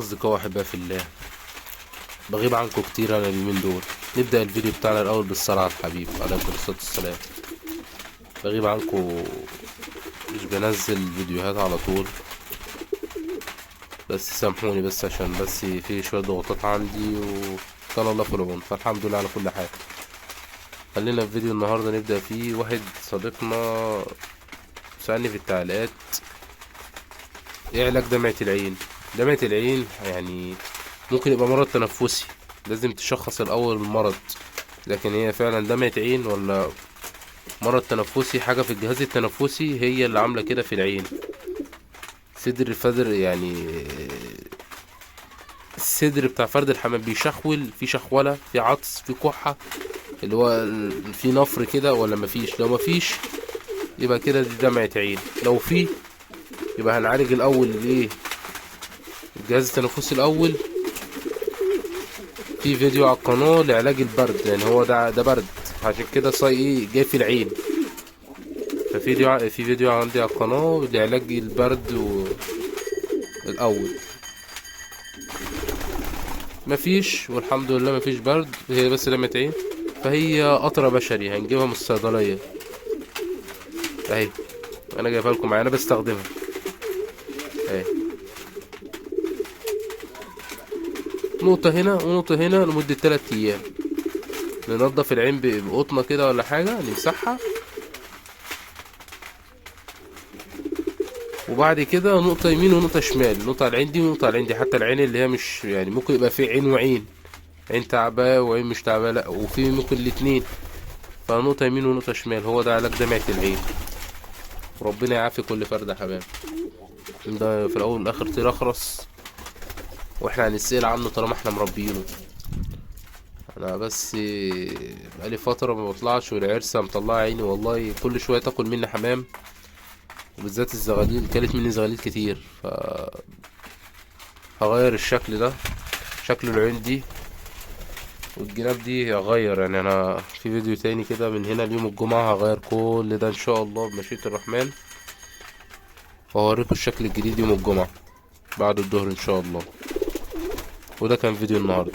أصدقائي وأحبائي في الله، بغيب عنكم كتير أنا اليومين دول. نبدأ الفيديو بتاعنا الأول بالصلاة على الحبيب عليه الصلاة والسلام. بغيب عنكم، مش بنزل فيديوهات على طول، بس سامحوني بس عشان بس في شوية ضغوطات عندي وكان الله في العون، فالحمد لله على كل حال. خلينا في فيديو النهاردة نبدأ فيه. واحد صديقنا سألني في التعليقات ايه علاج دمعة العين. دمعة العين يعني ممكن يبقى مرض تنفسي، لازم تشخص الأول المرض، لكن هي فعلا دمعة عين ولا مرض تنفسي. حاجة في الجهاز التنفسي هي اللي عاملة كده في العين. فدر يعني الصدر بتاع فرد الحمام بيشخول، في شخولة، في عطس، في كحة، اللي هو في نفر كده ولا مفيش. لو مفيش يبقى كده دي دمعة عين، لو في يبقى هنعالج الأول الايه الجهاز التنفسي الأول. في فيديو على القناة لعلاج البرد، يعني هو ده برد، عشان كده جاي في العين. في فيديو عندي على القناة لعلاج البرد الأول. مفيش والحمد لله مفيش برد، هي بس دمعة عين، فهي قطرة بشري هنجيبها من الصيدلية اهي. انا جايبها لكم معايا، انا بستخدمها اهي. نقطة هنا ونقطة هنا لمدة 3 ايام. ننضف العين بقطنة كده ولا حاجة، نمسحها، وبعد كده نقطة يمين ونقطة شمال، نقطة على العين دي ونقطة على العين دي. حتى العين اللي هي مش يعني ممكن يبقى في عين وعين، عين تعباه وعين مش تعباه، لا، وفي ممكن الاتنين. فنقطة يمين ونقطة شمال، هو ده علاج دمعة العين. وربنا يعافي كل فرد يا حباب. ده في الأول والآخر طير أخرس، واحنا هنسأل عنه طالما احنا مربيينه. انا بس بقالي فترة ما بطلعش، والعرسة مطلعة عيني والله، كل شوية تاكل مني حمام، وبالذات الزغاليل، كلت مني زغاليل كتير. هغير الشكل ده، شكل العين دي والجناب دي هغير. يعني انا في فيديو تاني كده من هنا ليوم الجمعة هغير كل ده ان شاء الله بمشيئة الرحمن، وهوريكم الشكل الجديد يوم الجمعة بعد الظهر ان شاء الله. وده كان فيديو النهاردة.